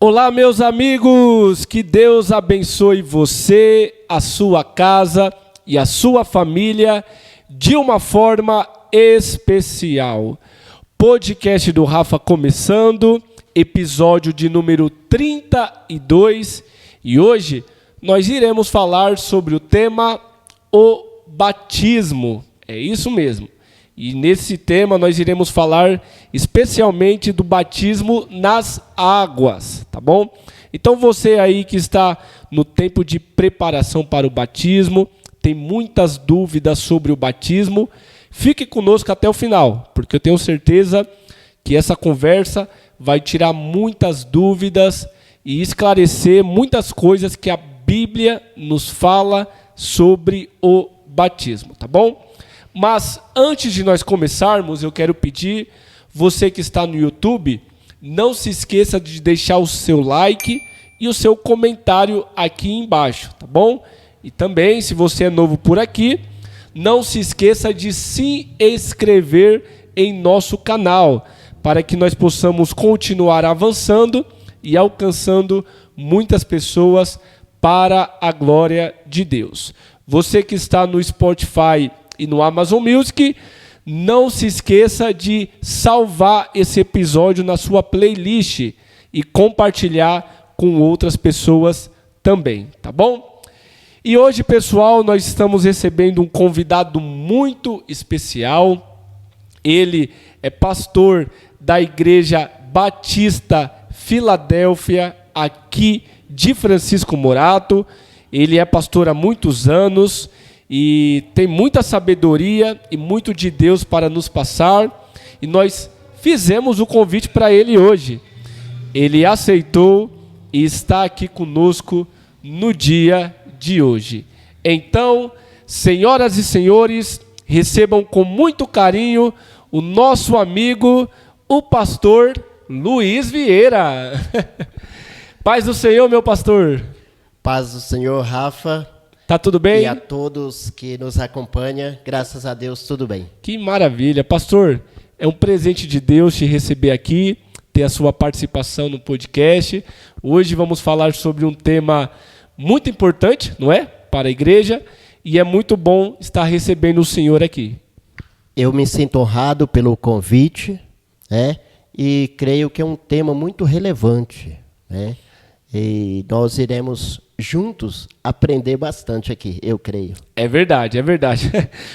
Olá, meus amigos, que Deus abençoe você, a sua casa e a sua família de uma forma especial. Podcast do Rafa começando, episódio de número 32, e hoje nós iremos falar sobre o tema o batismo. É isso mesmo. E nesse tema nós iremos falar especialmente do batismo nas águas, tá bom? Então você aí que está no tempo de preparação para o batismo, tem muitas dúvidas sobre o batismo, fique conosco até o final, porque eu tenho certeza que essa conversa vai tirar muitas dúvidas e esclarecer muitas coisas que a Bíblia nos fala sobre o batismo, tá bom? Mas antes de nós começarmos, eu quero pedir, você que está no YouTube, não se esqueça de deixar o seu like e o seu comentário aqui embaixo, tá bom? E também, se você é novo por aqui, não se esqueça de se inscrever em nosso canal, para que nós possamos continuar avançando e alcançando muitas pessoas para a glória de Deus. Você que está no Spotify e no Amazon Music, não se esqueça de salvar esse episódio na sua playlist e compartilhar com outras pessoas também, tá bom? E hoje, pessoal, nós estamos recebendo um convidado muito especial. Ele é pastor da Igreja Batista Filadélfia, aqui de Francisco Morato. Ele é pastor há muitos anos e tem muita sabedoria e muito de Deus para nos passar, e nós fizemos o convite para ele hoje. Ele aceitou e está aqui conosco no dia de hoje. Então, senhoras e senhores, recebam com muito carinho o nosso amigo, o pastor Luiz Vieira. Paz do Senhor, meu pastor. Paz do Senhor, Rafa. Tá tudo bem? E a todos que nos acompanham, graças a Deus, tudo bem. Que maravilha. Pastor, é um presente de Deus te receber aqui, ter a sua participação no podcast. Hoje vamos falar sobre um tema muito importante, não é? Para a igreja, e é muito bom estar recebendo o senhor aqui. Eu me sinto honrado pelo convite, né? E creio que é um tema muito relevante, né? E nós iremos juntos aprender bastante aqui, eu creio. É verdade, é verdade.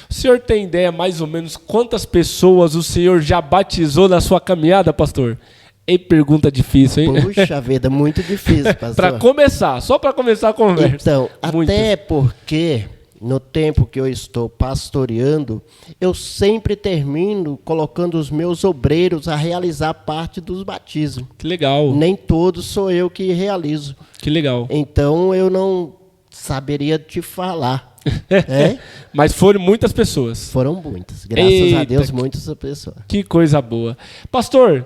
O senhor tem ideia mais ou menos quantas pessoas o senhor já batizou na sua caminhada, pastor? É pergunta difícil, hein? Puxa vida, muito difícil, pastor. Para começar, só para começar a conversa. Então, muitas. Até porque no tempo que eu estou pastoreando, eu sempre termino colocando os meus obreiros a realizar parte dos batismos. Que legal. Nem todos sou eu que realizo. Que legal. Então eu não saberia te falar. É? Mas foram muitas pessoas. Foram muitas. Graças a Deus, muitas pessoas. Que coisa boa. Pastor,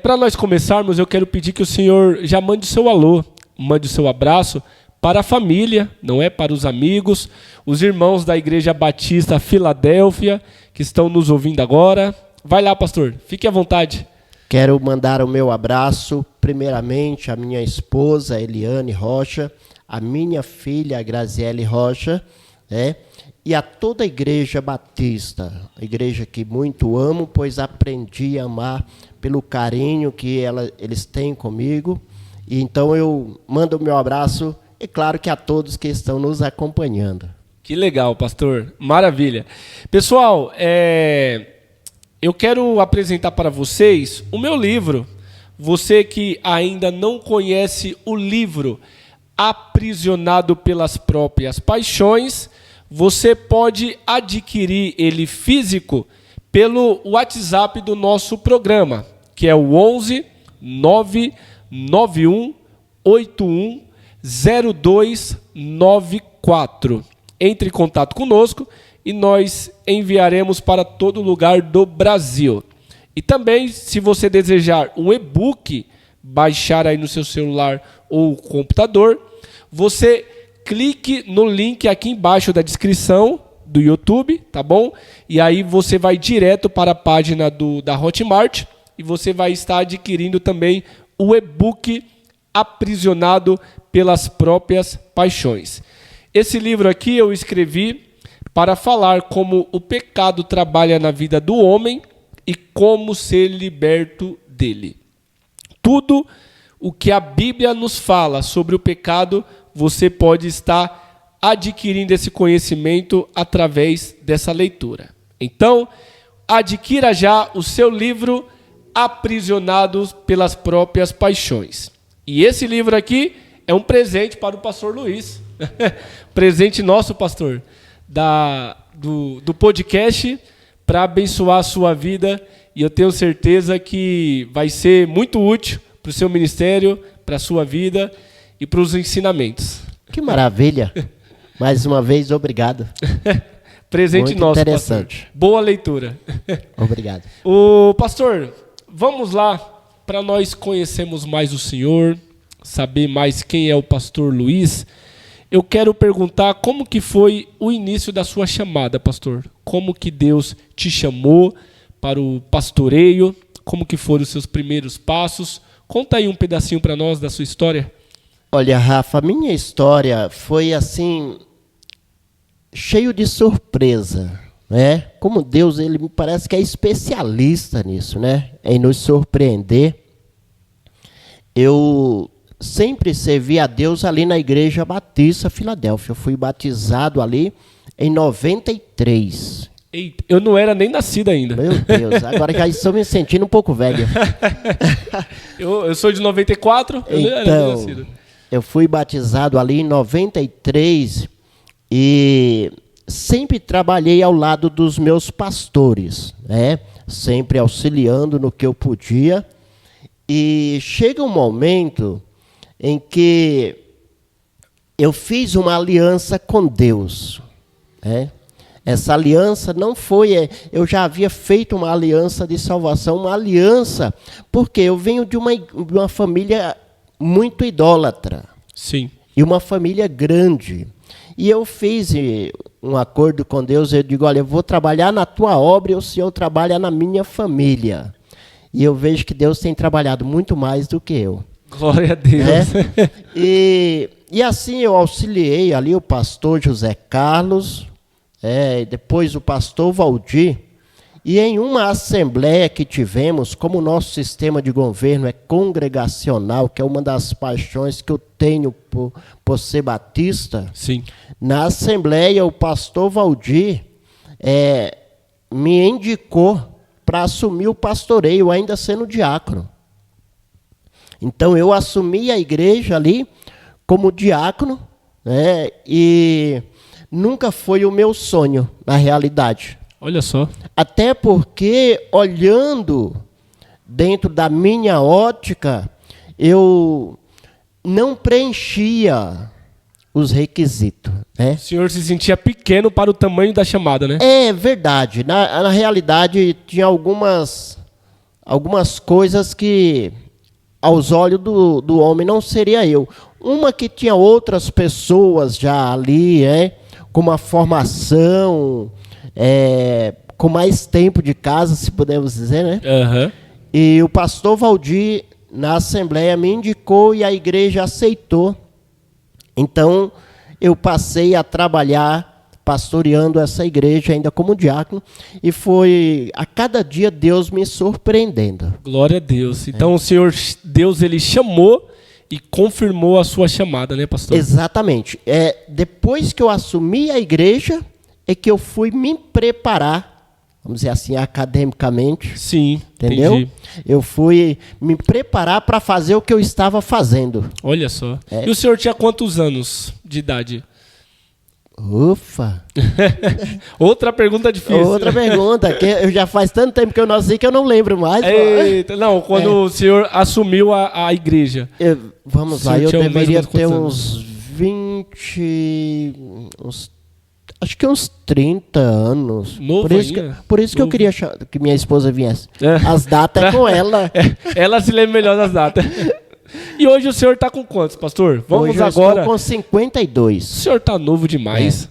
para nós começarmos, eu quero pedir que o senhor já mande o seu alô, mande o seu abraço para a família, não é? Para os amigos, os irmãos da Igreja Batista Filadélfia, que estão nos ouvindo agora. Vai lá, pastor, fique à vontade. Quero mandar o meu abraço, primeiramente, à minha esposa, Eliane Rocha, a minha filha, Graziele Rocha, né? E a toda a Igreja Batista, a igreja que muito amo, pois aprendi a amar pelo carinho que eles têm comigo. E então eu mando o meu abraço, e claro que a todos que estão nos acompanhando. Que legal, pastor. Maravilha. Pessoal, eu quero apresentar para vocês o meu livro. Você que ainda não conhece o livro Aprisionado pelas Próprias Paixões, você pode adquirir ele físico pelo WhatsApp do nosso programa, que é o 11 991 81 0294. Entre em contato conosco e nós enviaremos para todo lugar do Brasil. E também, se você desejar um e-book, baixar aí no seu celular ou computador, você clique no link aqui embaixo da descrição do YouTube, tá bom? E aí você vai direto para a página da Hotmart e você vai estar adquirindo também o e-book aprisionado pelas próprias paixões. Esse livro aqui eu escrevi para falar como o pecado trabalha na vida do homem e como ser liberto dele. Tudo o que a Bíblia nos fala sobre o pecado, você pode estar adquirindo esse conhecimento através dessa leitura. Então, adquira já o seu livro Aprisionados pelas Próprias Paixões. E esse livro aqui é um presente para o pastor Luiz. Presente nosso, pastor, do podcast, para abençoar a sua vida. E eu tenho certeza que vai ser muito útil para o seu ministério, para a sua vida e para os ensinamentos. Que maravilha. Mais uma vez, obrigado. Presente muito nosso, interessante. Pastor. Boa leitura. Obrigado. O pastor, vamos lá para nós conhecermos mais o senhor, saber mais quem é o pastor Luiz. Eu quero perguntar como que foi o início da sua chamada, pastor. Como que Deus te chamou para o pastoreio? Como que foram os seus primeiros passos? Conta aí um pedacinho para nós da sua história. Olha, Rafa, a minha história foi assim, cheio de surpresa, né? Como Deus, ele me parece que é especialista nisso, né? Em nos surpreender. Eu sempre servi a Deus ali na Igreja Batista Filadélfia. Eu fui batizado ali em 93. Eita, eu não era nem nascido ainda. Meu Deus, agora já estou me sentindo um pouco velho. eu sou de 94, eu não era nem nascido. Eu fui batizado ali em 93 e sempre trabalhei ao lado dos meus pastores, né? Sempre auxiliando no que eu podia. E chega um momento em que eu fiz uma aliança com Deus, né? Essa aliança não foi... Eu já havia feito uma aliança de salvação, uma aliança, porque eu venho de uma família muito idólatra. Sim. E uma família grande. E eu fiz um acordo com Deus, eu digo, olha, eu vou trabalhar na tua obra e o Senhor trabalha na minha família. E eu vejo que Deus tem trabalhado muito mais do que eu. Glória a Deus. Né? E assim eu auxiliei ali o pastor José Carlos, depois o pastor Valdir, e em uma assembleia que tivemos, como o nosso sistema de governo é congregacional, que é uma das paixões que eu tenho por ser batista, sim, na assembleia o pastor Valdir me indicou para assumir o pastoreio, ainda sendo diácono. Então eu assumi a igreja ali como diácono, né, e nunca foi o meu sonho, na realidade. Olha só. Até porque, olhando dentro da minha ótica, eu não preenchia os requisitos, né? O senhor se sentia pequeno para o tamanho da chamada, né? É verdade. Na realidade, tinha algumas coisas que, aos olhos do homem, não seria eu. Uma que tinha outras pessoas já ali, com uma formação... com mais tempo de casa, se podemos dizer, né? Uhum. E o pastor Valdir, na assembleia, me indicou e a igreja aceitou. Então, eu passei a trabalhar pastoreando essa igreja ainda como diácono, e foi a cada dia Deus me surpreendendo. Glória a Deus. Então, o Senhor, Deus, ele chamou e confirmou a sua chamada, né, pastor? Exatamente. Depois que eu assumi a igreja, é que eu fui me preparar, vamos dizer assim, academicamente. Sim, entendeu? Entendi. Eu fui me preparar para fazer o que eu estava fazendo. Olha só. E o senhor tinha quantos anos de idade? Ufa! Outra pergunta difícil. Outra pergunta, que eu já faz tanto tempo que eu nasci que eu não lembro mais. Eita, não, quando o senhor assumiu a igreja. Vamos lá, eu deveria ter uns 20... acho que uns 30 anos. Novo por isso que eu queria que minha esposa viesse. As datas é com ela. Ela se lembra melhor das datas. E hoje o senhor está com quantos, pastor? Vamos hoje eu agora. Estou com 52. O senhor está novo demais.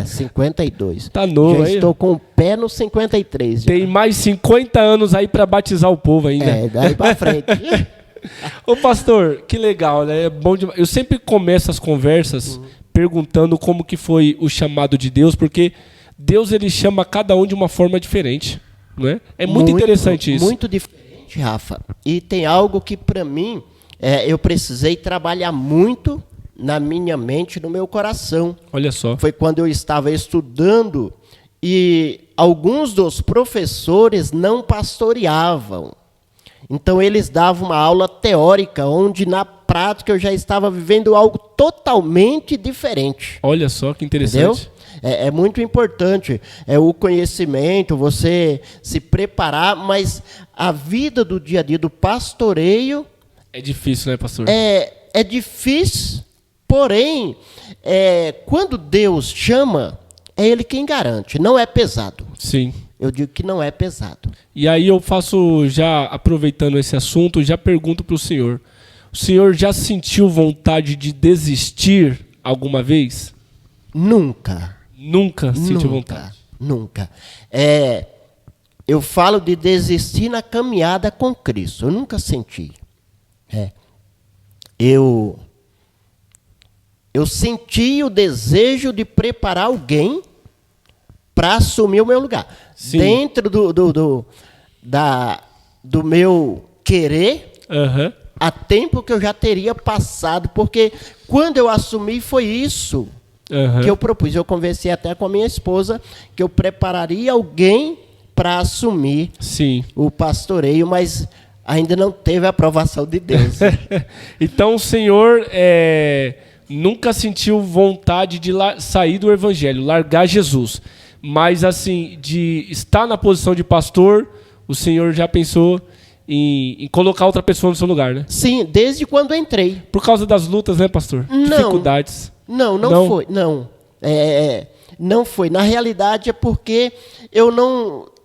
52. Está novo aí. Estou com o pé no 53. Tem mais 50 anos aí para batizar o povo ainda. Daí para frente. Ô pastor, que legal, né? É bom demais. Eu sempre começo as conversas perguntando como que foi o chamado de Deus, porque Deus ele chama cada um de uma forma diferente, não é? É muito interessante isso. Muito diferente, Rafa. E tem algo que para mim eu precisei trabalhar muito na minha mente, no meu coração. Olha só. Foi quando eu estava estudando e alguns dos professores não pastoreavam. Então eles davam uma aula teórica, onde na prática eu já estava vivendo algo totalmente diferente. Olha só que interessante. Entendeu? É muito importante o conhecimento, você se preparar, mas a vida do dia a dia do pastoreio... É difícil, né, pastor? É difícil, porém, quando Deus chama, é Ele quem garante, não é pesado. Sim. Eu digo que não é pesado. E aí eu faço, já aproveitando esse assunto, já pergunto para o senhor. O senhor já sentiu vontade de desistir alguma vez? Nunca. Nunca sentiu vontade? Nunca. Eu falo de desistir na caminhada com Cristo. Eu nunca senti. Eu senti o desejo de preparar alguém para assumir o meu lugar. Sim. Dentro do meu querer, há tempo que eu já teria passado, porque quando eu assumi foi isso que eu propus. Eu conversei até com a minha esposa que eu prepararia alguém para assumir o pastoreio, mas ainda não teve a aprovação de Deus. Então o senhor nunca sentiu vontade de sair do evangelho, largar Jesus. Mas assim, de estar na posição de pastor, o senhor já pensou em colocar outra pessoa no seu lugar, né? Sim, desde quando entrei. Por causa das lutas, né, pastor? Não. Dificuldades. Não foi. Não. Não foi. Na realidade é porque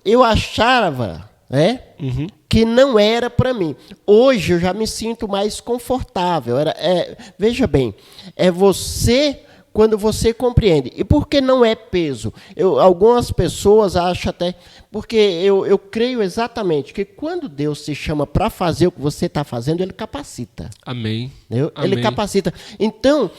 eu achava, que não era para mim. Hoje eu já me sinto mais confortável. Veja bem, você quando você compreende. E por que não é peso? Algumas pessoas acham até... Porque eu creio exatamente que quando Deus te chama para fazer o que você está fazendo, Ele capacita. Amém. Ele capacita. Então,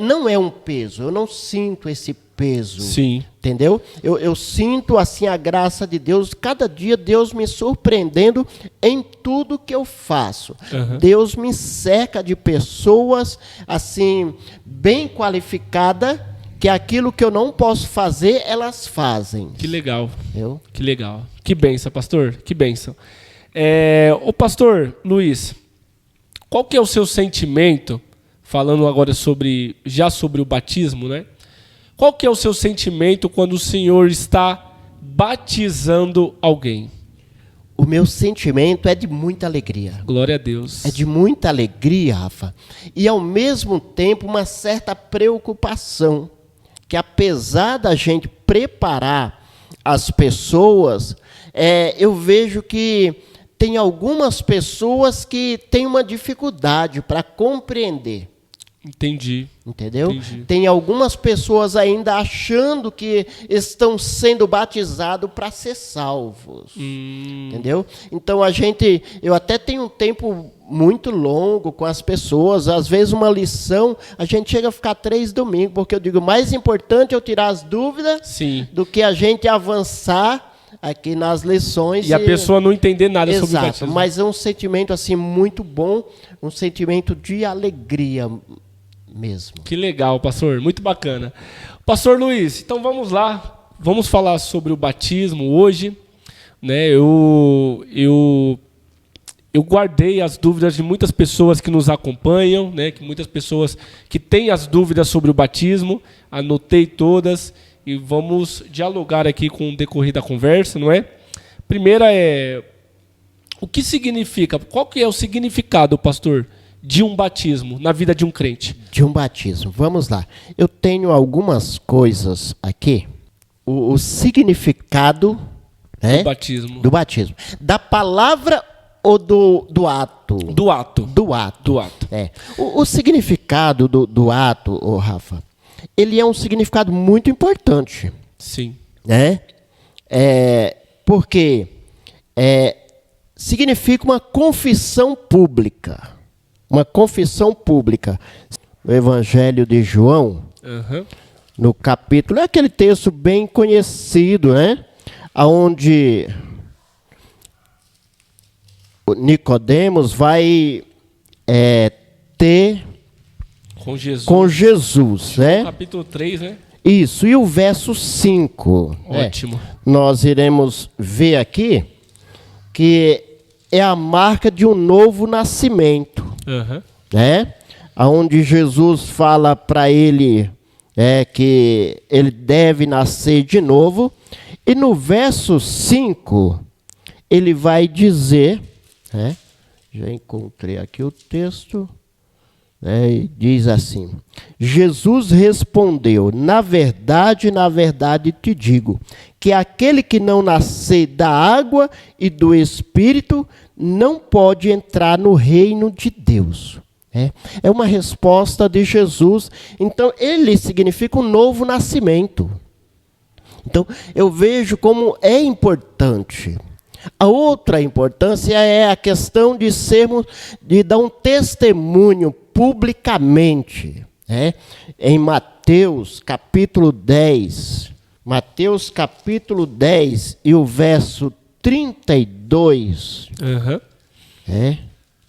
não é um peso. Eu não sinto esse peso. Sim. Entendeu? Eu sinto assim a graça de Deus. Cada dia Deus me surpreendendo em tudo que eu faço. Deus me cerca de pessoas assim bem qualificadas, que aquilo que eu não posso fazer, elas fazem. Que legal. Entendeu? Que legal. Que bênção, pastor. Que bênção. Ô pastor Luiz, qual que é o seu sentimento, falando agora sobre o batismo, né? Qual que é o seu sentimento quando o Senhor está batizando alguém? O meu sentimento é de muita alegria. Glória a Deus. É de muita alegria, Rafa. E, ao mesmo tempo, uma certa preocupação. Que, apesar da gente preparar as pessoas, eu vejo que tem algumas pessoas que têm uma dificuldade para compreender. Entendi. Entendeu? Entendi. Tem algumas pessoas ainda achando que estão sendo batizados para ser salvos. Entendeu? Então eu até tenho um tempo muito longo com as pessoas. Às vezes uma lição, a gente chega a ficar 3 domingos, porque eu digo, mais importante é eu tirar as dúvidas do que a gente avançar aqui nas lições. E a pessoa não entender nada sobre o batismo. Mas é um sentimento assim muito bom, um sentimento de alegria mesmo. Que legal, pastor. Muito bacana. Pastor Luiz, então vamos lá. Vamos falar sobre o batismo hoje. Né? Eu guardei as dúvidas de muitas pessoas que nos acompanham, né? Que muitas pessoas que têm as dúvidas sobre o batismo. Anotei todas e vamos dialogar aqui com o decorrer da conversa, não é? Primeira o que significa, qual que é o significado, pastor, de um batismo na vida de um crente? De um batismo. Vamos lá. Eu tenho algumas coisas aqui. O significado do batismo. Da palavra ou do ato? Do ato. Do ato. Do ato. O significado do ato, Rafa, ele é um significado muito importante. Sim. Porque significa uma confissão pública. Uma confissão pública. No Evangelho de João, no capítulo, é aquele texto bem conhecido, né? Onde Nicodemos vai ter com Jesus, né? Capítulo 3, né? Isso, e o verso 5. Ótimo. Nós iremos ver aqui que é a marca de um novo nascimento, né? Onde Jesus fala para ele que ele deve nascer de novo. E no verso 5, ele vai dizer, já encontrei aqui o texto, diz assim: Jesus respondeu, na verdade te digo, que aquele que não nascer da água e do Espírito não pode entrar no reino de Deus. É uma resposta de Jesus. Então, ele significa um novo nascimento. Então, eu vejo como é importante. A outra importância é a questão de dar um testemunho publicamente. Em Mateus capítulo 10, e o verso 32,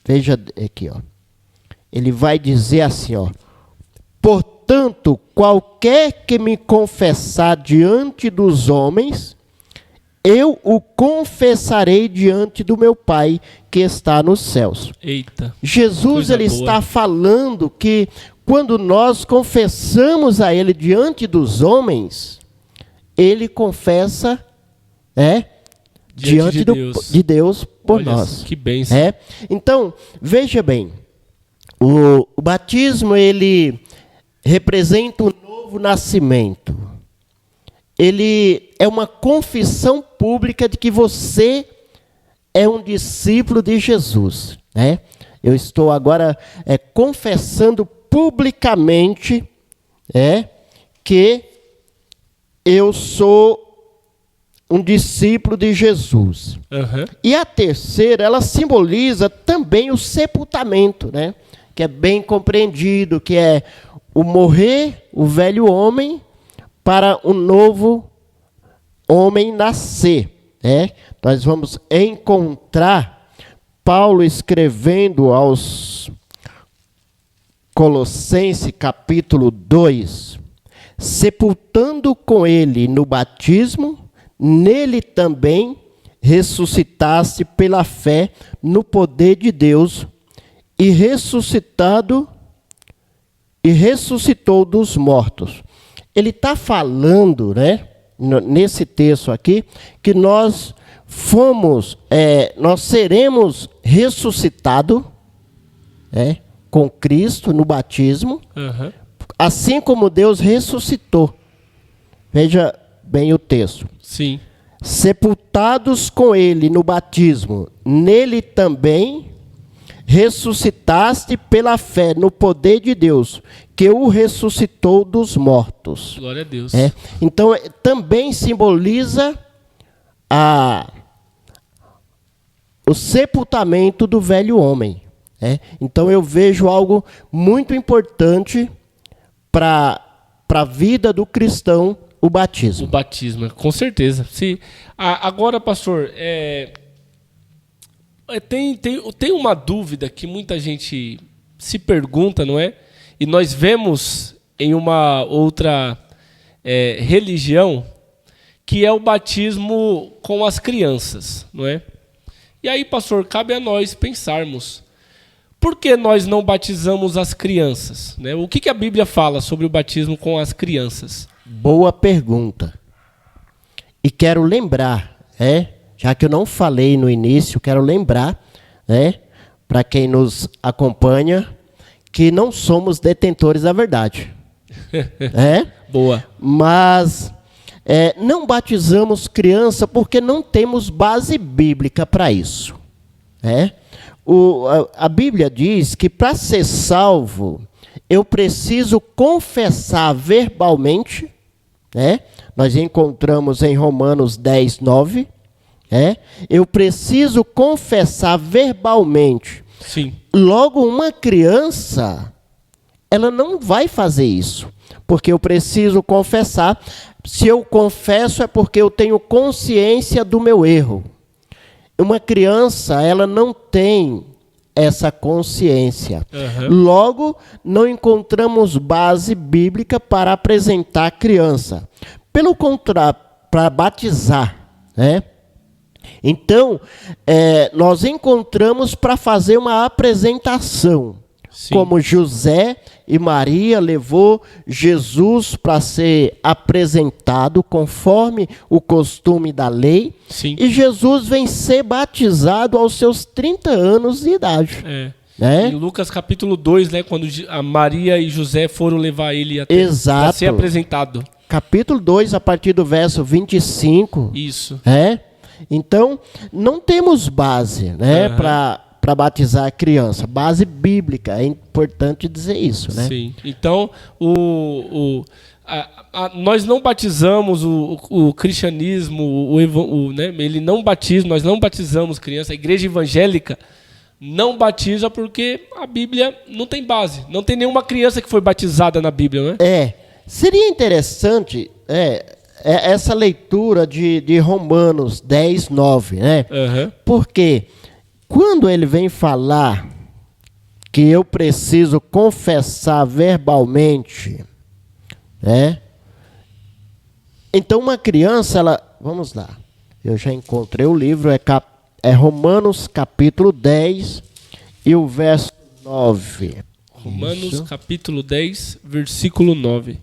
veja aqui, ele vai dizer assim, portanto, qualquer que me confessar diante dos homens, eu o confessarei diante do meu Pai que está nos céus. Eita. Jesus, ele está falando que quando nós confessamos a ele diante dos homens, ele confessa diante de Deus por nós. Que bênção. Então, veja bem, o batismo, ele representa um novo nascimento. Ele é uma confissão pública de que você é um discípulo de Jesus. Eu estou agora confessando publicamente que eu sou um discípulo de Jesus. E a terceira, ela simboliza também o sepultamento, que é bem compreendido, que é o morrer, o velho homem, para um novo homem nascer. Nós vamos encontrar Paulo escrevendo aos Colossenses capítulo 2, sepultando com ele no batismo, nele também ressuscitaste pela fé no poder de Deus, e ressuscitou dos mortos. Ele está falando, nesse texto aqui, que nós seremos ressuscitados com Cristo no batismo, assim como Deus ressuscitou. Veja bem o texto. Sim. Sepultados com ele no batismo, nele também ressuscitaste pela fé no poder de Deus, que o ressuscitou dos mortos. Glória a Deus. Então, também simboliza o sepultamento do velho homem. Então, eu vejo algo muito importante para a vida do cristão, o batismo. O batismo, com certeza. Agora, pastor, tem uma dúvida que muita gente se pergunta, não é? E nós vemos em uma outra religião, que é o batismo com as crianças, não é? E aí, pastor, cabe a nós pensarmos, por que nós não batizamos as crianças? O que a Bíblia fala sobre o batismo com as crianças? Boa pergunta. E quero lembrar, já que eu não falei no início, quero lembrar, para quem nos acompanha, que não somos detentores da verdade. Boa. Mas não batizamos criança porque não temos base bíblica para isso. A Bíblia diz que para ser salvo, eu preciso confessar verbalmente. Nós encontramos em Romanos 10, 9. Eu preciso confessar verbalmente. Sim. Logo, uma criança, ela não vai fazer isso, porque eu preciso confessar. Se eu confesso é porque eu tenho consciência do meu erro. Uma criança, ela não tem essa consciência. Logo, não encontramos base bíblica para apresentar a criança. Pelo contrário, para batizar, Então, nós encontramos para fazer uma apresentação. Sim. Como José e Maria levou Jesus para ser apresentado conforme o costume da lei. Sim. E Jesus vem ser batizado aos seus 30 anos de idade. Em Lucas capítulo 2, quando a Maria e José foram levar ele até para ser apresentado. Capítulo 2, a partir do verso 25. Isso. Então, não temos base para batizar a criança. Base bíblica, é importante dizer isso. Sim. Então, nós não batizamos o cristianismo, ele não batiza, nós não batizamos criança. A igreja evangélica não batiza porque a Bíblia não tem base. Não tem nenhuma criança que foi batizada na Bíblia, Seria interessante essa leitura de Romanos 10, 9, Porque quando ele vem falar que eu preciso confessar verbalmente, então uma criança, vamos lá, eu já encontrei o livro, é Romanos capítulo 10 e o verso 9. Romanos capítulo 10, versículo 9.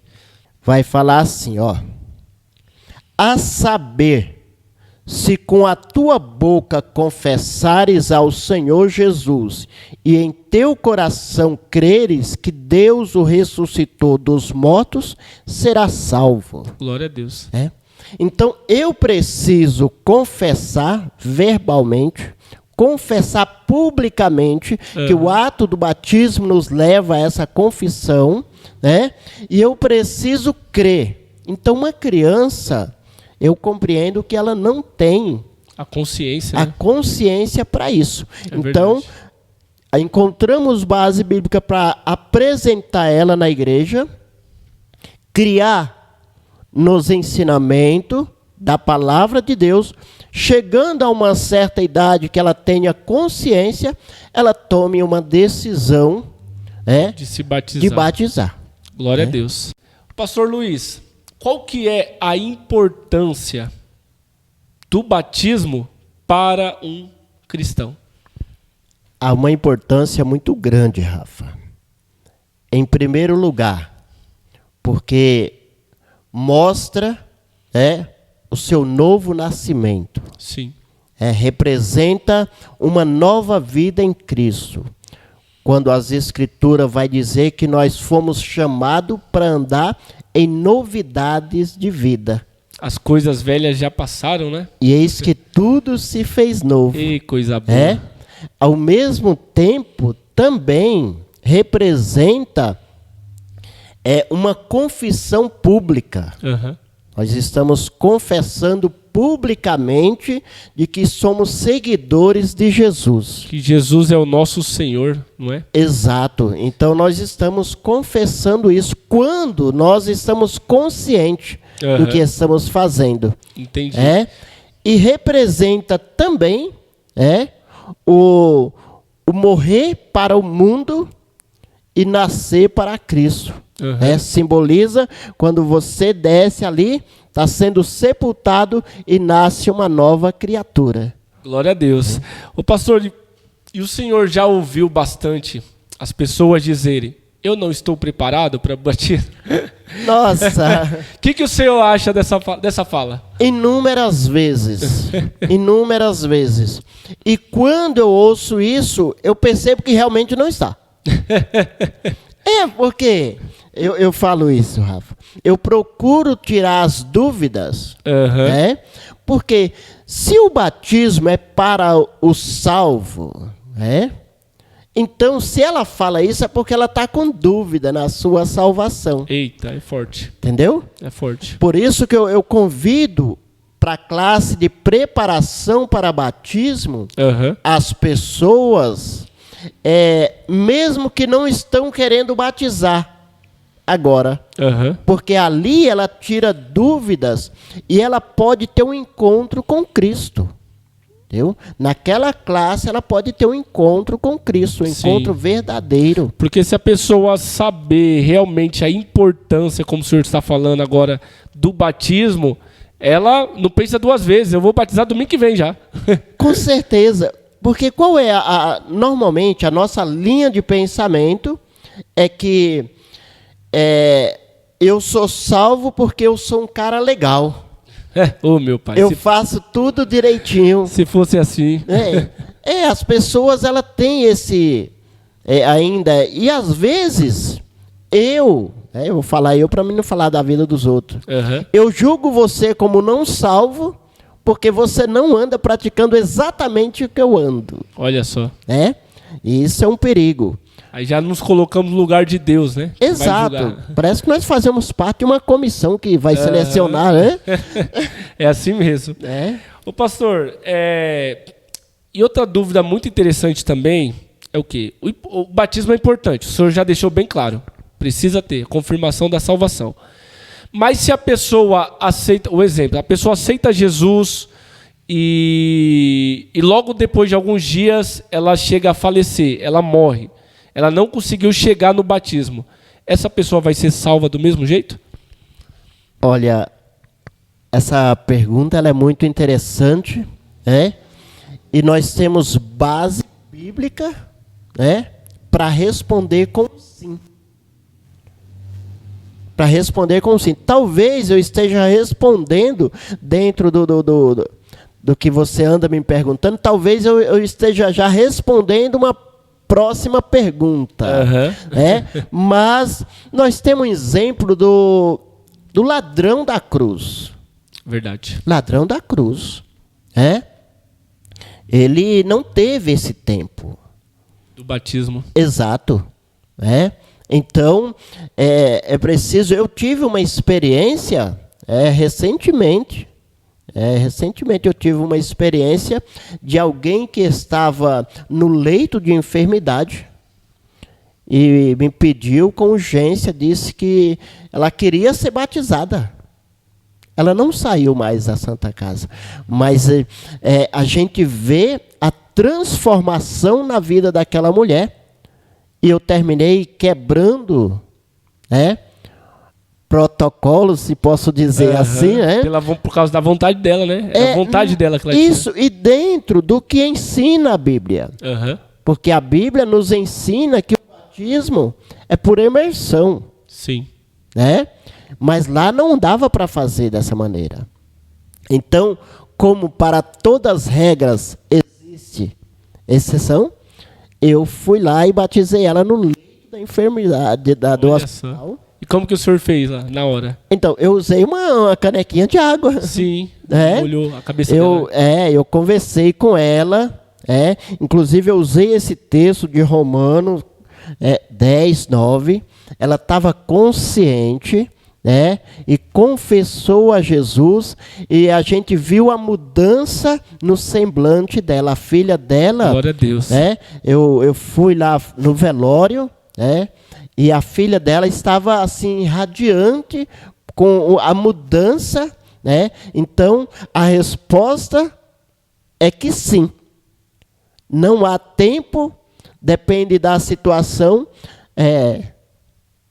Vai falar assim, a saber, se com a tua boca confessares ao Senhor Jesus e em teu coração creres que Deus o ressuscitou dos mortos, serás salvo. Glória a Deus. Então, eu preciso confessar verbalmente, confessar publicamente, que o ato do batismo nos leva a essa confissão, e eu preciso crer. Então, uma criança, eu compreendo que ela não tem a consciência, a consciência para isso. Então, verdade. Encontramos base bíblica para apresentar ela na igreja, criar nos ensinamentos da palavra de Deus, chegando a uma certa idade que ela tenha consciência, ela tome uma decisão de se batizar. Glória a Deus. Pastor Luiz, qual que é a importância do batismo para um cristão? Há uma importância muito grande, Rafa. Em primeiro lugar, porque mostra o seu novo nascimento. Sim. Representa uma nova vida em Cristo. Quando as Escrituras vai dizer que nós fomos chamados para andar em novidades de vida. As coisas velhas já passaram, né? E eis que tudo se fez novo. E coisa boa. Ao mesmo tempo, também representa uma confissão pública. Nós estamos confessando publicamente de que somos seguidores de Jesus. Que Jesus é o nosso Senhor, não é? Exato. Então nós estamos confessando isso quando nós estamos conscientes do que estamos fazendo. Entendi. E representa também o morrer para o mundo e nascer para Cristo. Simboliza quando você desce ali, está sendo sepultado e nasce uma nova criatura. Glória a Deus. O pastor, e o senhor já ouviu bastante as pessoas dizerem: eu não estou preparado para bater? Nossa! O que o senhor acha dessa fala? Inúmeras vezes. Inúmeras vezes. E quando eu ouço isso, eu percebo que realmente não está. Porque eu falo isso, Rafa. Eu procuro tirar as dúvidas. Porque se o batismo é para o salvo, então se ela fala isso é porque ela está com dúvida na sua salvação. Eita, é forte. Entendeu? É forte. Por isso que eu convido para a classe de preparação para batismo, Aham. as pessoas, mesmo que não estão querendo batizar agora, Aham. porque ali ela tira dúvidas e ela pode ter um encontro com Cristo. Entendeu? Naquela classe ela pode ter um encontro com Cristo, um Sim. encontro verdadeiro. Porque se a pessoa saber realmente a importância, como o senhor está falando agora, do batismo, ela não pensa duas vezes. Eu vou batizar domingo que vem já. Com certeza. Porque qual é normalmente a nossa linha de pensamento é que eu sou salvo porque eu sou um cara legal. Ô meu pai. Eu faço tudo direitinho. Se fosse assim. As pessoas ela têm esse ainda, e às vezes eu vou falar para mim não falar da vida dos outros. Aham. Eu julgo você como não salvo porque você não anda praticando exatamente o que eu ando, Olha só. E isso é um perigo. Aí já nos colocamos no lugar de Deus, né? Vai Exato. julgar. Parece que nós fazemos parte de uma comissão que vai selecionar, né? É assim mesmo. Ô pastor, e outra dúvida muito interessante também é o quê? O batismo é importante, o senhor já deixou bem claro. Precisa ter confirmação da salvação. Mas se a pessoa aceita, o exemplo, a pessoa aceita Jesus e logo depois de alguns dias ela chega a falecer, ela morre. Ela não conseguiu chegar no batismo. Essa pessoa vai ser salva do mesmo jeito? Olha, essa pergunta ela é muito interessante, e nós temos base bíblica, para responder com sim. Para responder com sim. Talvez eu esteja respondendo dentro do que você anda me perguntando, talvez eu esteja já respondendo uma próxima pergunta. Mas nós temos um exemplo do ladrão da cruz. Verdade. Ladrão da cruz. Ele não teve esse tempo. Do batismo. Exato. Então, é preciso... Eu tive uma experiência recentemente. Recentemente eu tive uma experiência de alguém que estava no leito de enfermidade e me pediu com urgência, disse que ela queria ser batizada. Ela não saiu mais da Santa Casa, mas a gente vê a transformação na vida daquela mulher. E eu terminei quebrando, protocolos, se posso dizer assim, Por causa da vontade dela, né? É a vontade dela que ela tinha. Isso, e dentro do que ensina a Bíblia. Porque a Bíblia nos ensina que o batismo é por imersão. Sim. Mas lá não dava para fazer dessa maneira. Então, como para todas as regras existe exceção, eu fui lá e batizei ela no leito da enfermidade do hospital. E como que o senhor fez lá, na hora? Então, eu usei uma canequinha de água. Sim, molhou a cabeça dela. Eu conversei com ela, inclusive eu usei esse texto de Romanos 10, 9. Ela estava consciente, e confessou a Jesus, e a gente viu a mudança no semblante dela. A filha dela... Glória a Deus. Eu fui lá no velório, e a filha dela estava assim radiante com a mudança, Então a resposta é que sim. Não há tempo, depende da situação,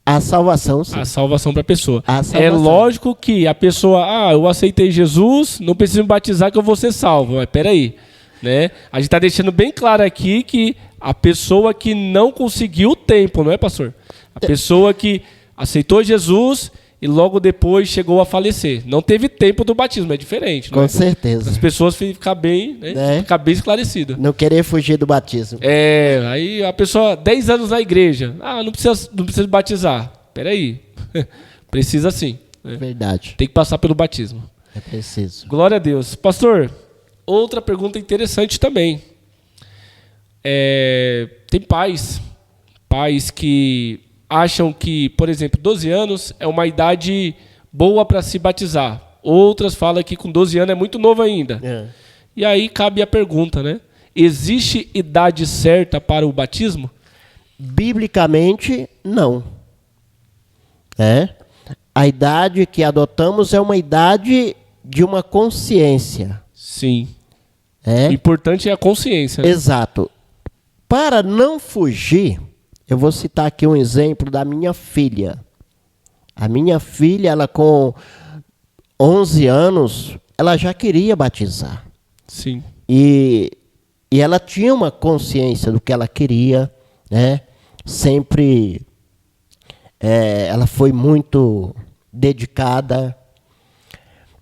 a salvação sim. A salvação para a pessoa. Salvação. É lógico que a pessoa, eu aceitei Jesus, não preciso me batizar que eu vou ser salvo. Mas peraí, A gente está deixando bem claro aqui que a pessoa que não conseguiu o tempo, não é, pastor? A pessoa que aceitou Jesus e logo depois chegou a falecer. Não teve tempo do batismo, é diferente. Com certeza. As pessoas ficam bem, ficar bem esclarecidas. Não querer fugir do batismo. Aí a pessoa, 10 anos na igreja, não precisa batizar. Peraí, precisa sim. Verdade. Tem que passar pelo batismo. É preciso. Glória a Deus. Pastor, outra pergunta interessante também. Tem pais que acham que, por exemplo, 12 anos é uma idade boa para se batizar. outras falam que com 12 anos é muito novo ainda. É. E aí cabe a pergunta, né? Existe idade certa para o batismo? Biblicamente, não. A idade que adotamos é uma idade de uma consciência. Sim. O importante é a consciência. Né? Exato. Para não fugir, eu vou citar aqui um exemplo da minha filha. A minha filha, ela com 11 anos, ela já queria batizar. Sim. E ela tinha uma consciência do que ela queria, né? Sempre ela foi muito dedicada.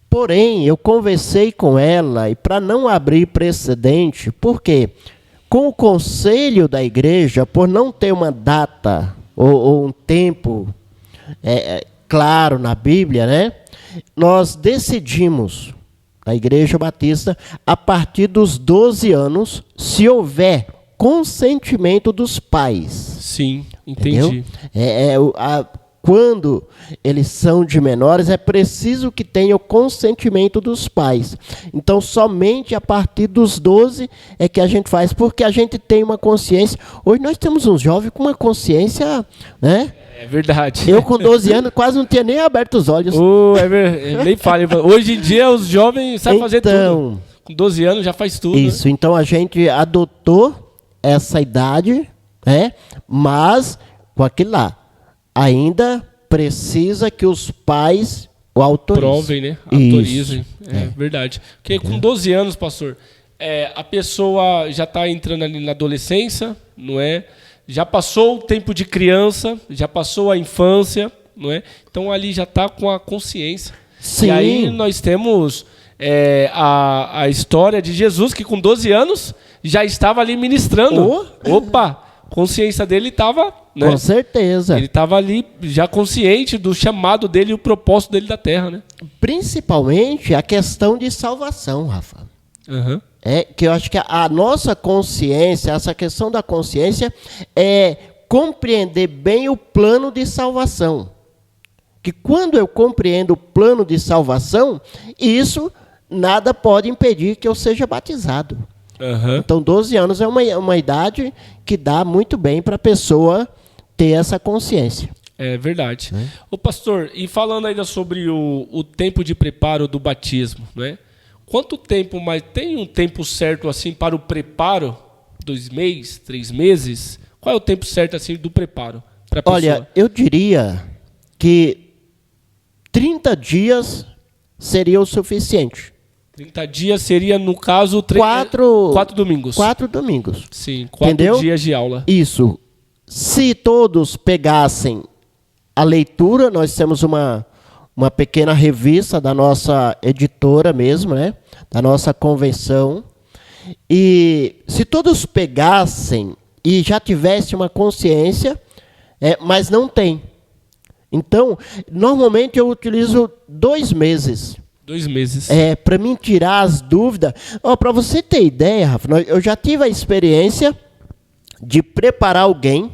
Porém, eu conversei com ela, e para não abrir precedente, porque com o conselho da igreja, por não ter uma data ou um tempo claro na Bíblia, né? Nós decidimos, a Igreja Batista, a partir dos 12 anos, se houver consentimento dos pais. Sim, entendi. Quando eles são de menores, é preciso que tenha o consentimento dos pais. Então, somente a partir dos 12 é que a gente faz, porque a gente tem uma consciência. Hoje nós temos um jovem com uma consciência, né? É verdade. Eu com 12 anos quase não tinha nem aberto os olhos. Nem fale. Hoje em dia os jovens sabem fazer tudo. Com 12 anos já faz tudo. Isso, né? Então a gente adotou essa idade, mas com aquilo lá. Ainda precisa que os pais o autorizem. Provem, né? Autorizem. É verdade. Porque com 12 anos, pastor, a pessoa já está entrando ali na adolescência, não é? Já passou o tempo de criança, já passou a infância, não é? Então ali já está com a consciência. Sim. E aí nós temos a história de Jesus, que com 12 anos já estava ali ministrando. Opa! Consciência dele estava, né? Com certeza. Ele estava ali já consciente do chamado dele e o propósito dele da terra, né? Principalmente a questão de salvação, Rafa. Uhum. Que eu acho que a nossa consciência, essa questão da consciência, é compreender bem o plano de salvação. Que quando eu compreendo o plano de salvação, isso nada pode impedir que eu seja batizado. Uhum. Então, 12 anos é uma idade que dá muito bem para a pessoa ter essa consciência. É verdade. Ô pastor, e falando ainda sobre o tempo de preparo do batismo, né? Quanto tempo, mas tem um tempo certo assim para o preparo? 2 meses, 3 meses? Qual é o tempo certo assim do preparo para a pessoa? Olha, eu diria que 30 dias seria o suficiente. 30 dias seria, no caso, 4 domingos. 4 domingos. Sim, 4 dias de aula. Isso. Se todos pegassem a leitura, nós temos uma pequena revista da nossa editora mesmo, né? Da nossa convenção. E se todos pegassem e já tivessem uma consciência, mas não tem. Então, normalmente eu utilizo 2 meses. 2 meses. Para mim tirar as dúvidas. Para você ter ideia, Rafa, eu já tive a experiência de preparar alguém,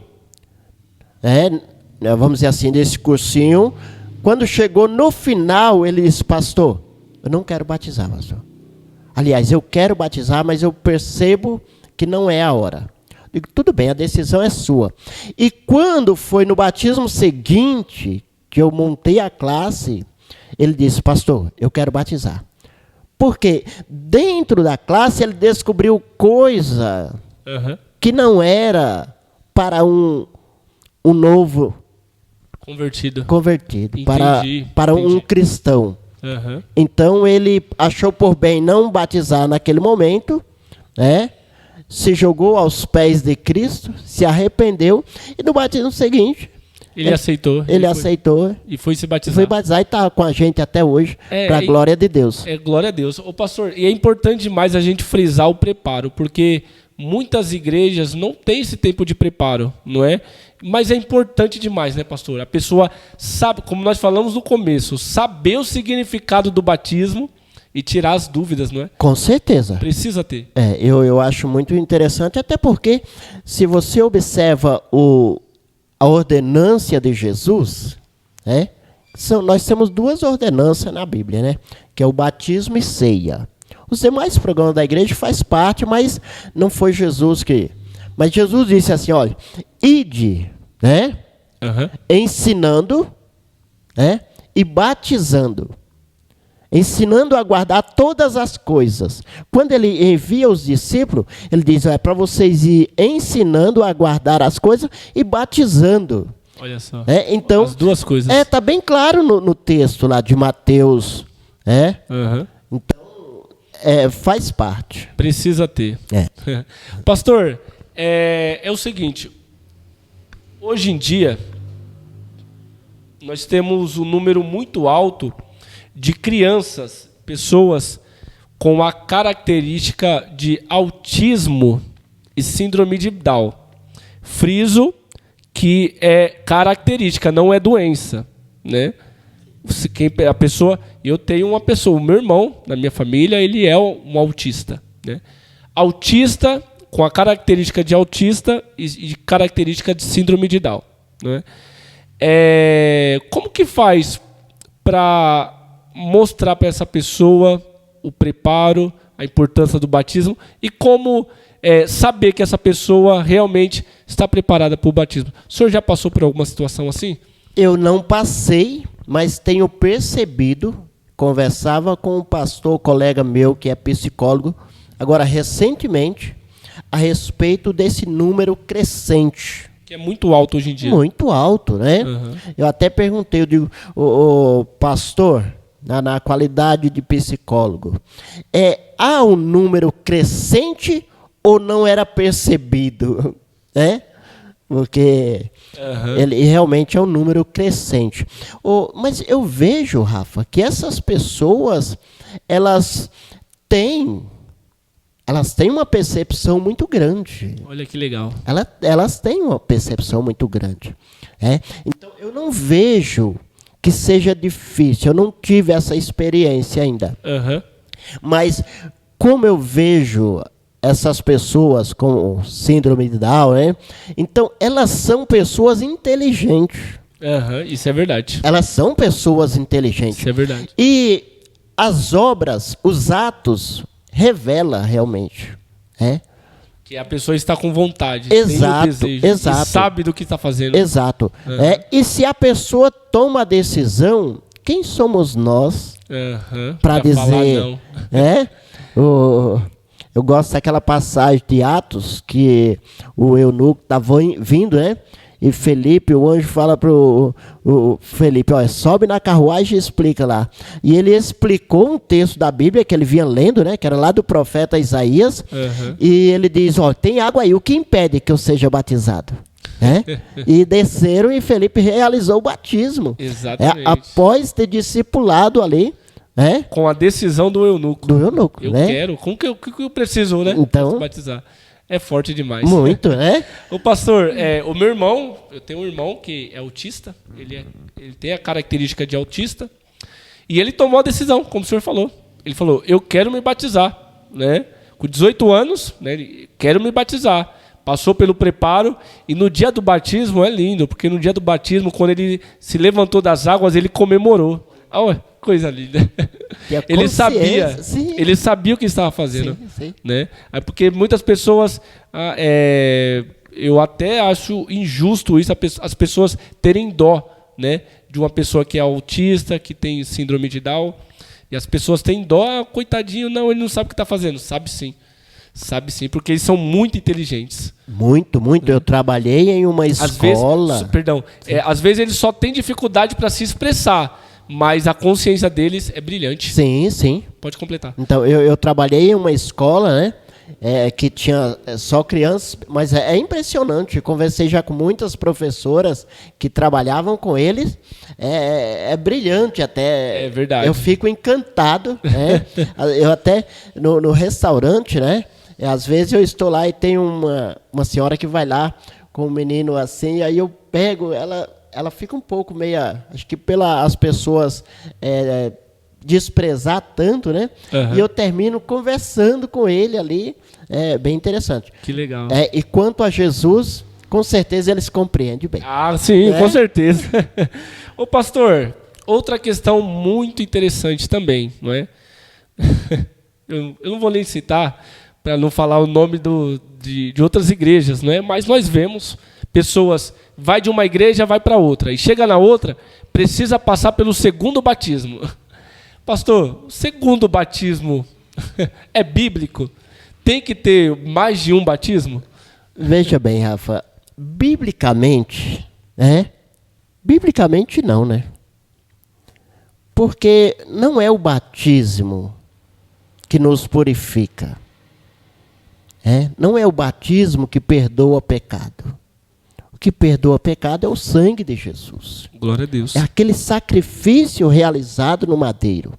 vamos dizer assim, desse cursinho. Quando chegou no final, ele disse: pastor, eu não quero batizar, pastor. Aliás, eu quero batizar, mas eu percebo que não é a hora. Eu digo: tudo bem, a decisão é sua. E quando foi no batismo seguinte, que eu montei a classe, ele disse: pastor, eu quero batizar. Porque dentro da classe ele descobriu coisa que não era para um novo convertido, para um cristão. Então ele achou por bem não batizar naquele momento, se jogou aos pés de Cristo, se arrependeu, e no batismo seguinte ele aceitou. Ele aceitou. E foi se batizar. Foi batizar e está com a gente até hoje, para a glória de Deus. Glória a Deus. Ô pastor, e é importante demais a gente frisar o preparo, porque muitas igrejas não têm esse tempo de preparo, não é? Mas é importante demais, né, pastor? A pessoa sabe, como nós falamos no começo, saber o significado do batismo e tirar as dúvidas, não é? Com certeza. Precisa ter. Eu acho muito interessante, até porque se você observa a ordenância de Jesus, nós temos duas ordenanças na Bíblia, né? Que é o batismo e ceia. Os demais programas da igreja faz parte, mas não foi Jesus que... Mas Jesus disse assim, olha, ide, né? Ensinando, né? E batizando. Ensinando a guardar todas as coisas. Quando ele envia os discípulos, ele diz, é para vocês ir ensinando a guardar as coisas e batizando. Olha só, então, as duas coisas. Está bem claro no texto lá de Mateus. Então, faz parte. Precisa ter. Pastor, é o seguinte, hoje em dia, nós temos um número muito alto de crianças, pessoas com a característica de autismo e síndrome de Down. Friso que é característica, não é doença, né? A pessoa, eu tenho uma pessoa, o meu irmão, na minha família, ele é um autista, né? Autista com a característica de autista e característica de síndrome de Down, né? Como que faz para mostrar para essa pessoa o preparo, a importância do batismo e como saber que essa pessoa realmente está preparada para o batismo? O senhor já passou por alguma situação assim? Eu não passei, mas tenho percebido, conversava com um pastor, colega meu que é psicólogo, agora recentemente, a respeito desse número crescente. Que é muito alto hoje em dia. Muito alto, né? Eu até perguntei, eu digo, o pastor, na qualidade de psicólogo, há um número crescente ou não era percebido? Porque ele realmente é um número crescente. Mas eu vejo, Rafa, que essas pessoas, elas têm uma percepção muito grande. Olha que legal. Elas têm uma percepção muito grande. Então, eu não vejo que seja difícil. Eu não tive essa experiência ainda. Mas, como eu vejo essas pessoas com síndrome de Down, então, elas são pessoas inteligentes. Isso é verdade. Elas são pessoas inteligentes. Isso é verdade. E as obras, os atos, revela realmente. Que a pessoa está com vontade, exato, tem o desejo, exato. E sabe do que está fazendo. Exato. E se a pessoa toma a decisão, quem somos nós para dizer? Eu gosto daquela passagem de Atos que o eunuco estava vindo, E Felipe, o anjo fala para o Felipe, sobe na carruagem e explica lá. E ele explicou um texto da Bíblia que ele vinha lendo, que era lá do profeta Isaías. E ele diz, tem água aí, o que impede que eu seja batizado? E desceram e Felipe realizou o batismo. Exatamente. Após ter discipulado ali. Com a decisão do eunuco. Eu quero. Como que eu preciso, Então, se batizar? É forte demais. Muito, O pastor, o meu irmão, eu tenho um irmão que é autista, ele tem a característica de autista, e ele tomou a decisão, como o senhor falou. Ele falou, eu quero me batizar, Com 18 anos, quero me batizar. Passou pelo preparo, e no dia do batismo é lindo, porque no dia do batismo, quando ele se levantou das águas, ele comemorou. Coisa linda. Ele sabia o que estava fazendo. Sim. Porque muitas pessoas, eu até acho injusto isso, as pessoas terem dó, de uma pessoa que é autista, que tem síndrome de Down, e as pessoas têm dó, coitadinho, não, ele não sabe o que está fazendo. Sabe sim, porque eles são muito inteligentes. Muito. Eu trabalhei em uma escola. Às vezes eles só têm dificuldade para se expressar, mas a consciência deles é brilhante. Sim. Pode completar. Então, eu trabalhei em uma escola, que tinha só crianças, mas é impressionante. Eu conversei já com muitas professoras que trabalhavam com eles. É brilhante até. É verdade. Eu fico encantado. Eu até, no restaurante, às vezes eu estou lá e tem uma senhora que vai lá com um menino assim, aí eu pego ela... Ela fica um pouco meia, acho que pelas pessoas desprezar tanto, E eu termino conversando com ele ali, bem interessante. Que legal. E quanto a Jesus, com certeza eles compreendem bem. Sim, com certeza. Ô pastor, outra questão muito interessante também, não é? Eu não vou nem citar para não falar o nome de outras igrejas, não é? Mas nós vemos pessoas, vai de uma igreja, vai para outra, e chega na outra, precisa passar pelo segundo batismo. Pastor, o segundo batismo é bíblico? Tem que ter mais de um batismo? Veja bem, Rafa, biblicamente, biblicamente não, né? Porque não é o batismo que nos purifica. Não é o batismo que perdoa pecado. O que perdoa pecado é o sangue de Jesus. Glória a Deus. É aquele sacrifício realizado no madeiro.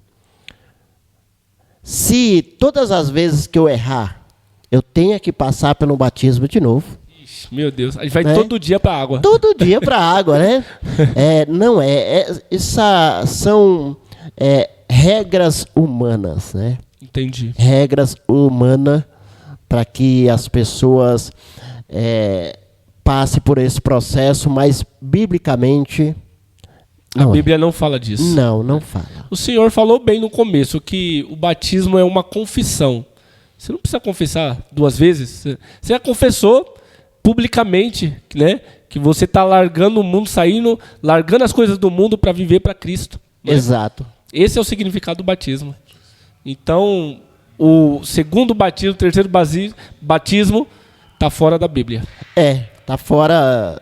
Se todas as vezes que eu errar, eu tenha que passar pelo batismo de novo. Ixi, meu Deus, a gente vai todo dia para a água. Todo dia para a água, né? Não é. Essas são regras humanas, né? Entendi. Regras humanas para que as pessoas passem por esse processo, mas biblicamente a Bíblia não fala disso. Não fala. O senhor falou bem no começo que o batismo é uma confissão. Você não precisa confessar 2 vezes. Você já confessou publicamente, né, que você está largando o mundo, largando as coisas do mundo para viver para Cristo. Né? Exato. Esse é o significado do batismo. Então, o segundo batismo, o terceiro batismo está fora da Bíblia. Está fora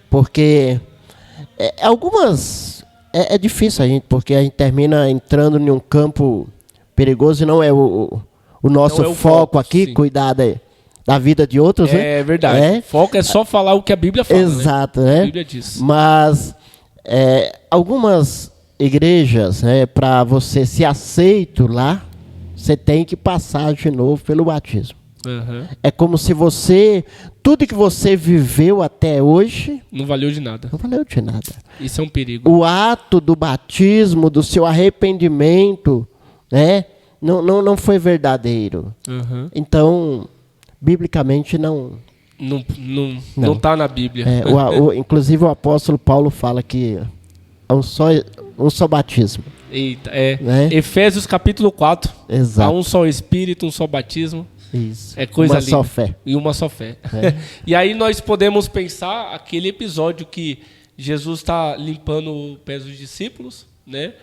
porque algumas... É difícil porque a gente termina entrando em um campo perigoso e não é o nosso foco aqui, sim. Cuidar da vida de outros, né? É verdade. O foco é só falar o que a Bíblia fala. Exato, né? A Bíblia diz. Mas algumas igrejas, para você ser aceito lá, você tem que passar de novo pelo batismo. Uhum. É como se tudo que você viveu até hoje... Não valeu de nada. Não valeu de nada. Isso é um perigo. O ato do batismo, do seu arrependimento, né? Não foi verdadeiro. Uhum. Então, biblicamente não está na Bíblia. Inclusive o apóstolo Paulo fala que é um só batismo. Eita, né? Efésios capítulo 4. Exato. Há um só Espírito, um só batismo. Isso. É coisa linda. Só fé. E uma só fé. E aí nós podemos pensar aquele episódio que Jesus está limpando os pés dos discípulos, né?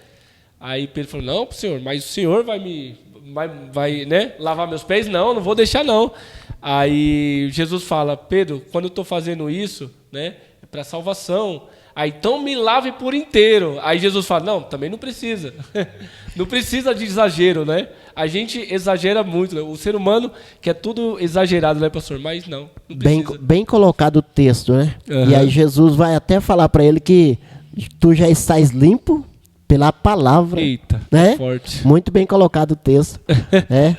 Aí Pedro falou, não, Senhor, mas o Senhor vai né, lavar meus pés? Não vou deixar não. Aí Jesus fala, Pedro, quando eu estou fazendo isso, né, é para salvação. Aí, então me lave por inteiro. Aí Jesus fala, não, também não precisa. Não precisa de exagero, né? A gente exagera muito, né? O ser humano quer tudo exagerado, né, pastor? Mas não precisa. Bem colocado o texto, né? Uhum. E aí Jesus vai até falar para ele que tu já estás limpo pela palavra. Eita, né? Forte. Muito bem colocado o texto. Né?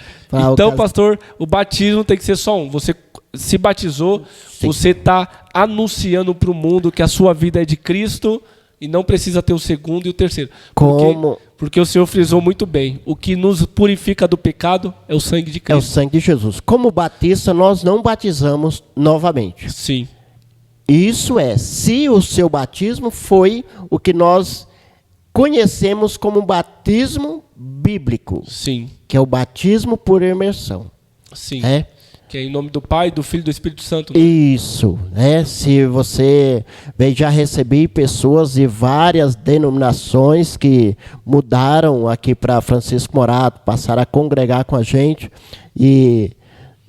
Então, pastor, o batismo tem que ser só um. Você se batizou, sim, você está anunciando para o mundo que a sua vida é de Cristo e não precisa ter o segundo e o terceiro. Porque o Senhor frisou muito bem. O que nos purifica do pecado é o sangue de Cristo. É o sangue de Jesus. Como batista, nós não batizamos novamente. Sim. Isso se o seu batismo foi o que nós conhecemos como batismo bíblico. Sim. Que é o batismo por imersão. Sim. Que é em nome do Pai, do Filho e do Espírito Santo. Né? Isso. Se você... já recebi pessoas de várias denominações que mudaram aqui para Francisco Morato, passaram a congregar com a gente e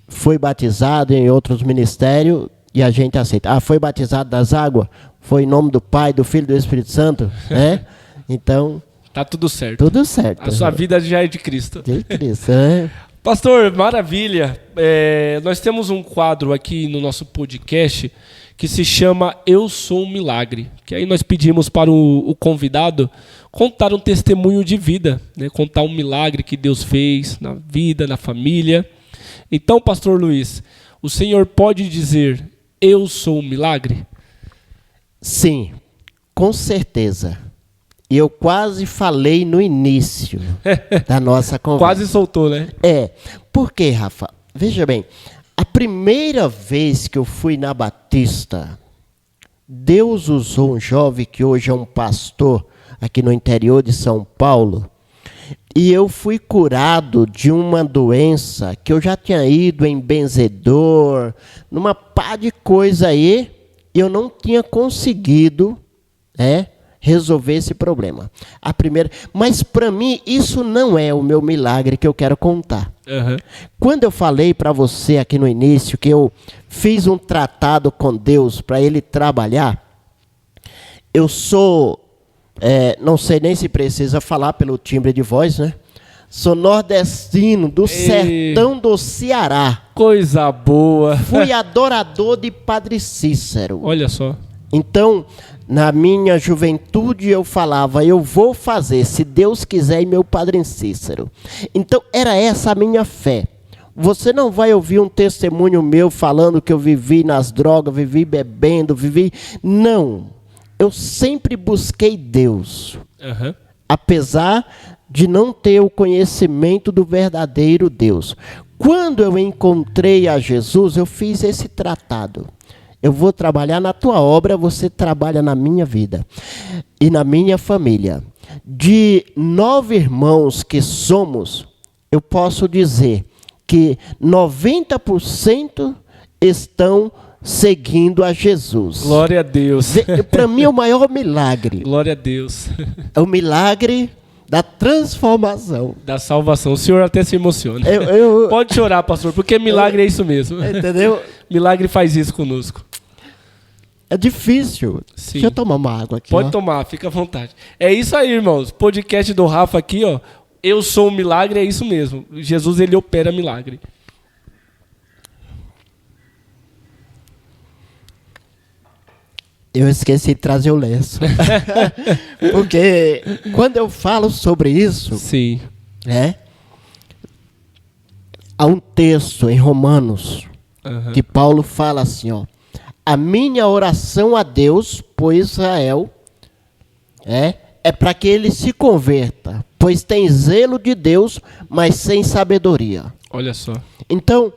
foi batizado em outros ministérios e a gente aceita. Foi batizado das águas? Foi em nome do Pai, do Filho e do Espírito Santo? Então... Tá tudo certo. Tudo certo. A sua vida já é de Cristo. De Cristo, né? Pastor, maravilha. Nós temos um quadro aqui no nosso podcast que se chama Eu Sou um Milagre. Que aí nós pedimos para o convidado contar um testemunho de vida, né? Contar um milagre que Deus fez na vida, na família. Então, pastor Luiz, o senhor pode dizer eu sou um milagre? Sim, com certeza. E eu quase falei no início da nossa conversa. Quase soltou, né? Por quê, Rafa? Veja bem, a primeira vez que eu fui na Batista, Deus usou um jovem que hoje é um pastor aqui no interior de São Paulo, e eu fui curado de uma doença que eu já tinha ido em benzedor, numa pá de coisa aí, e eu não tinha conseguido, resolver esse problema. Mas para mim isso não é o meu milagre que eu quero contar. Uhum. Quando eu falei para você aqui no início que eu fiz um tratado com Deus para Ele trabalhar, eu sou, não sei nem se precisa falar pelo timbre de voz, né? Sou nordestino do sertão do Ceará. Coisa boa. Fui adorador de Padre Cícero. Olha só. Então, na minha juventude eu falava, eu vou fazer, se Deus quiser, e meu Padre Cícero. Então, era essa a minha fé. Você não vai ouvir um testemunho meu falando que eu vivi nas drogas, vivi bebendo, Não. Eu sempre busquei Deus. Uhum. Apesar de não ter o conhecimento do verdadeiro Deus. Quando eu encontrei a Jesus, eu fiz esse tratado. Eu vou trabalhar na tua obra, você trabalha na minha vida e na minha família. De 9 irmãos que somos, eu posso dizer que 90% estão seguindo a Jesus. Glória a Deus. Para mim é o maior milagre. Glória a Deus. É o milagre da transformação. Da salvação. O senhor até se emociona. Eu Pode chorar, pastor, porque milagre é isso mesmo. Entendeu? Milagre faz isso conosco. É difícil. Sim. Deixa eu tomar uma água aqui. Pode tomar, fica à vontade. É isso aí, irmãos. Podcast do Rafa aqui, ó. Eu sou um milagre, é isso mesmo. Jesus, ele opera milagre. Eu esqueci de trazer o lenço. Porque quando eu falo sobre isso, Sim. Há um texto em Romanos que Paulo fala assim, ó. A minha oração a Deus por Israel é para que ele se converta, pois tem zelo de Deus, mas sem sabedoria. Olha só. Então,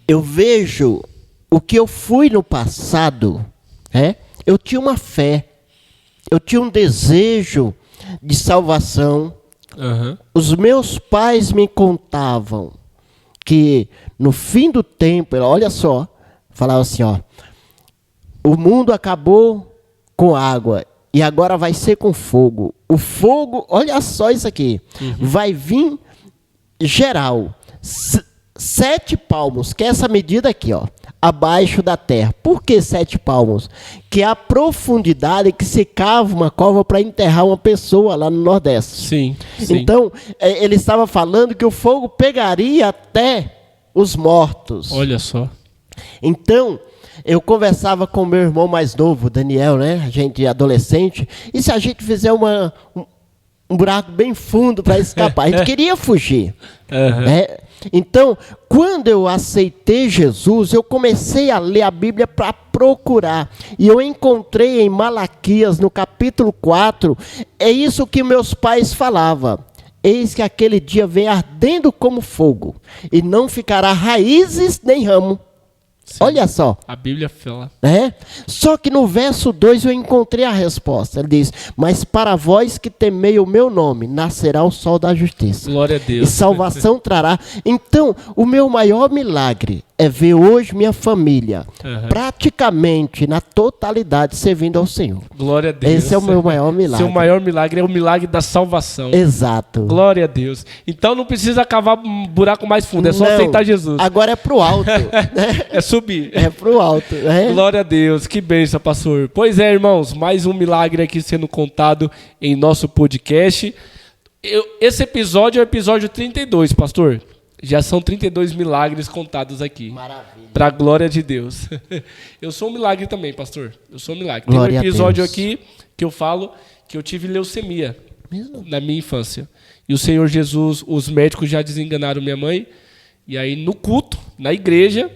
eu vejo o que eu fui no passado, eu tinha uma fé, eu tinha um desejo de salvação. Os meus pais me contavam que no fim do tempo, olha só, falava assim, ó, o mundo acabou com água e agora vai ser com fogo. O fogo, olha só isso aqui, vai vir geral, 7 palmos, que é essa medida aqui, ó, abaixo da terra. Por que 7 palmos? Que é a profundidade que se cava uma cova para enterrar uma pessoa lá no Nordeste. Sim, sim. Então, ele estava falando que o fogo pegaria até os mortos. Olha só. Então, eu conversava com meu irmão mais novo, Daniel, né? A gente adolescente. E se a gente fizer um buraco bem fundo para escapar? A gente queria fugir. Então, quando eu aceitei Jesus, eu comecei a ler a Bíblia para procurar. E eu encontrei em Malaquias, no capítulo 4, é isso que meus pais falavam. Eis que aquele dia vem ardendo como fogo, e não ficará raízes nem ramo. Sim. Olha só. A Bíblia fala. Só que no verso 2 eu encontrei a resposta. Ele diz, mas para vós que temei o meu nome, nascerá o sol da justiça. Glória a Deus. E salvação trará. Então, o meu maior milagre é ver hoje minha família praticamente na totalidade servindo ao Senhor. Glória a Deus. Esse é o meu maior milagre. Seu maior milagre é o milagre da salvação. Exato. Glória a Deus. Então não precisa cavar um buraco mais fundo, é só aceitar Jesus. Agora é pro alto. É subir. É pro alto. Glória a Deus. Que bênção, pastor. Pois é, irmãos, mais um milagre aqui sendo contado em nosso podcast. Esse episódio é o episódio 32, pastor. Já são 32 milagres contados aqui. Maravilha. Para a glória de Deus. Eu sou um milagre também, pastor. Eu sou um milagre. Glória Tem um episódio a Deus. aqui que eu falo que eu tive leucemia na minha infância. E o Senhor Jesus, os médicos já desenganaram minha mãe. E aí no culto, na igreja,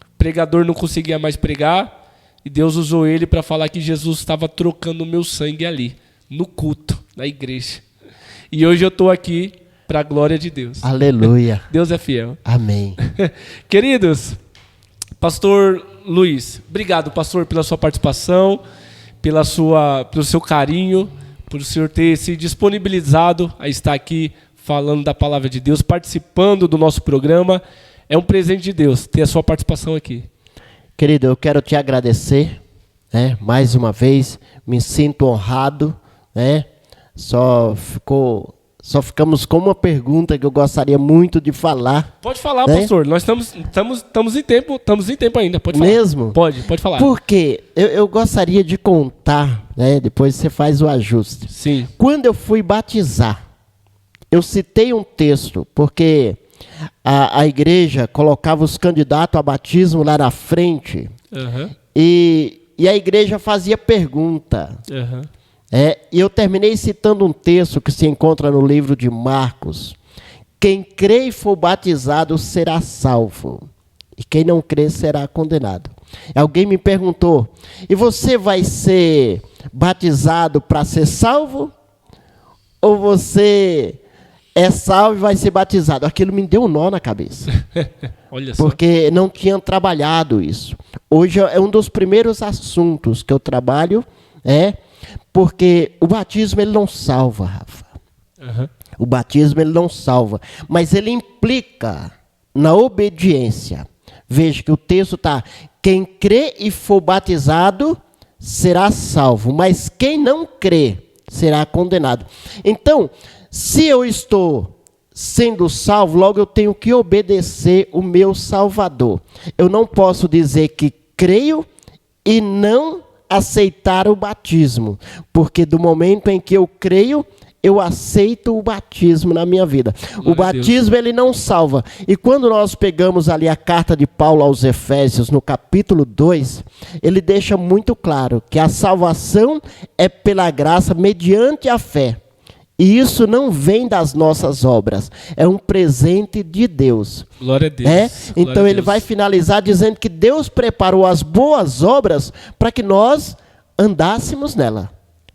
o pregador não conseguia mais pregar. E Deus usou ele para falar que Jesus estava trocando o meu sangue ali, no culto, na igreja. E hoje eu estou aqui para a glória de Deus. Aleluia. Deus é fiel. Amém. Queridos, pastor Luiz, obrigado, pastor, pela sua participação, pelo seu carinho, por o senhor ter se disponibilizado a estar aqui falando da palavra de Deus, participando do nosso programa. É um presente de Deus ter a sua participação aqui. Querido, eu quero te agradecer, né, mais uma vez. Me sinto honrado, né? Só ficamos com uma pergunta que eu gostaria muito de falar. Pode falar, né? pastor. Nós estamos em tempo ainda. Pode falar. Mesmo? Pode falar. Porque eu gostaria de contar, né? Depois você faz o ajuste. Sim. Quando eu fui batizar, eu citei um texto, porque a igreja colocava os candidatos a batismo lá na frente, Uhum. e a igreja fazia pergunta. Uhum. E eu terminei citando um texto que se encontra no livro de Marcos. Quem crê e for batizado será salvo, e quem não crê será condenado. Alguém me perguntou, e você vai ser batizado para ser salvo? Ou você é salvo e vai ser batizado? Aquilo me deu um nó na cabeça. Olha só. Porque não tinham trabalhado isso. Hoje é um dos primeiros assuntos que eu trabalho, porque o batismo ele não salva, Rafa. Uhum. O batismo ele não salva, mas ele implica na obediência. Veja que o texto está: quem crê e for batizado será salvo, mas quem não crê será condenado. Então, se eu estou sendo salvo, logo eu tenho que obedecer o meu Salvador. Eu não posso dizer que creio e não aceitar o batismo, porque do momento em que eu creio, eu aceito o batismo na minha vida. Glória o batismo, a Deus. ele não salva. E quando nós pegamos ali a carta de Paulo aos Efésios, no capítulo 2, ele deixa muito claro que a salvação é pela graça, mediante a fé. E isso não vem das nossas obras, é um presente de Deus. Glória a Deus. Então Glória a ele Deus. vai finalizar dizendo que Deus preparou as boas obras para que nós andássemos nela.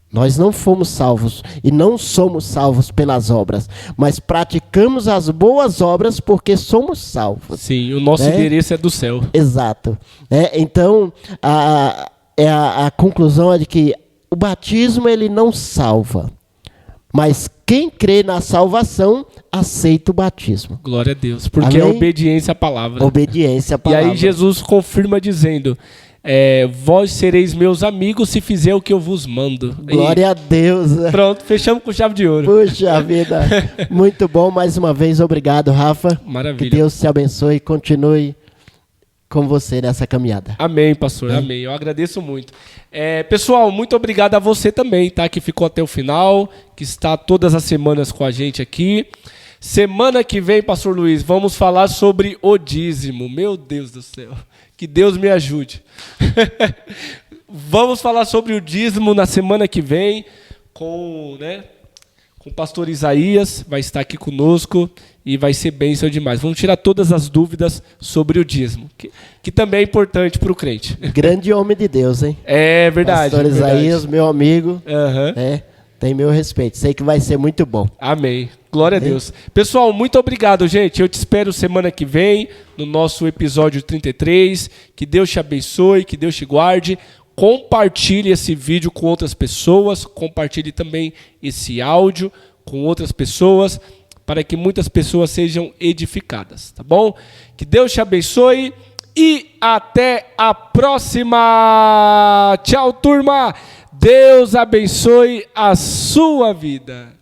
Nós não fomos salvos e não somos salvos pelas obras, mas praticamos as boas obras porque somos salvos. Sim, o nosso endereço é do céu. Exato. Então, a conclusão é de que o batismo ele não salva, mas quem crê na salvação aceita o batismo. Glória a Deus, porque Amém? é obediência à palavra. Obediência à E palavra. aí Jesus confirma dizendo: vós sereis meus amigos se fizer o que eu vos mando. Glória a Deus. Pronto, fechamos com chave de ouro. Puxa vida. Muito bom. Mais uma vez, obrigado, Rafa. Maravilha. Que Deus te abençoe e continue com você nessa caminhada. Amém, pastor. Amém. Eu agradeço muito. Pessoal, muito obrigado a você também, tá? Que ficou até o final, que está todas as semanas com a gente aqui. Semana que vem, pastor Luiz, vamos falar sobre o dízimo. Meu Deus do céu. Que Deus me ajude. Vamos falar sobre o dízimo na semana que vem com o pastor Isaías, vai estar aqui conosco e vai ser bênção demais. Vamos tirar todas as dúvidas sobre o dízimo, que também é importante para o crente. Grande homem de Deus, hein? É verdade. Pastor Isaías, meu amigo, Uhum. tem meu respeito. Sei que vai ser muito bom. Amém. Glória a Deus. Pessoal, muito obrigado, gente. Eu te espero semana que vem, no nosso episódio 33. Que Deus te abençoe, que Deus te guarde. Compartilhe esse vídeo com outras pessoas. Compartilhe também esse áudio com outras pessoas, para que muitas pessoas sejam edificadas, tá bom? Que Deus te abençoe e até a próxima. Tchau, turma. Deus abençoe a sua vida.